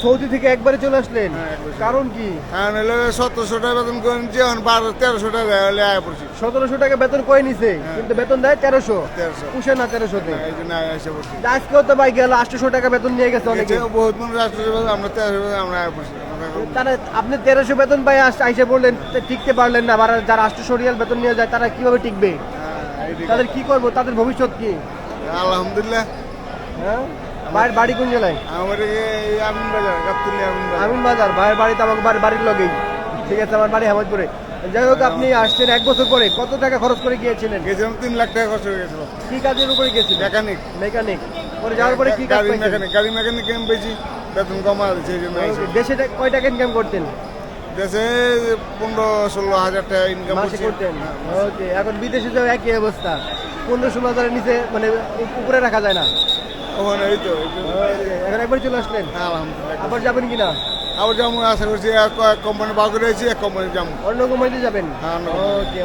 Saudi থেকে একবারে চলে আসলেন? হ্যাঁ, একবারে। কারণ কি? কারণ হলো 1700 টাকা বেতন করেছি, এখন 1300 টাকা হলে আয় পড়ছি। 1700 টাকা বেতন করে নিছে, কিন্তু বেতন দেয় 1300। 1300 পুষে না 1300 তে। এই জন্য এসে পড়ছি। আজকেও তো ভাই গেল 800 টাকা বেতন নিয়ে গেছে অনেকে। এছাড়াও বহুত মানুষ আসতেছে, আমরা 1300 আমরা আয় পড়ছি। তারা আপনি 1300 বেতন পাই আইসে বললেন টিকতে পারলেন না, আর যারা 800 রিয়াল বেতন নিয়ে যায় তারা কিভাবে টিকবে? তাদের কি করব, তাদের ভবিষ্যৎ কি? আলহামদুলিল্লাহ। হ্যাঁ, ভাইয়ের বাড়ি কোন জেলায়? আমার এই আমিন বাজার, গাবতলী আমিন বাজার। আমিন বাজার। ভাইয়ের বাড়িতে আমার বাড়ির লগেই। ঠিক আছে, আমার বাড়ি হেমতপুরে। যাই হোক, আপনি আসছেন 1 বছর পরে, কত টাকা খরচ করে গিয়েছিলেন? গেছিলাম 3 লাখ টাকা খরচ হয়ে গেছিল। কি কাজের উপরে গেছিলেন? মেকানিক। মেকানিক। পরে যাওয়ার পরে কি কাজ গাড়ি পাইছেন? মেকানিক, গাড়ি মেকানিক আমি পেয়েছি, বেতন কমা দিচ্ছে এই জন্য আইছি। দেশে কয় টাকা ইনকাম করতেন? দেশে 15-16 হাজার টাকা ইনকাম মাসে করছি। করতেন? ওকে, এখন বিদেশে যাও একই অবস্থা, 15-16 হাজারের নিচে, মানে উপরে রাখা যায় না। ওখানে এই তো ওকে, এখন একবার চলে আসলেন, আলহামদুলিল্লাহ। আবার যাবেন কিনা? আবার যেমন আশা করছি, এক কোম্পানি বাগ রয়েছে, এক কোম্পানি যাবো। অন্য কোম্পানিতে যাবেন? হ্যাঁ, অন্য ওকে।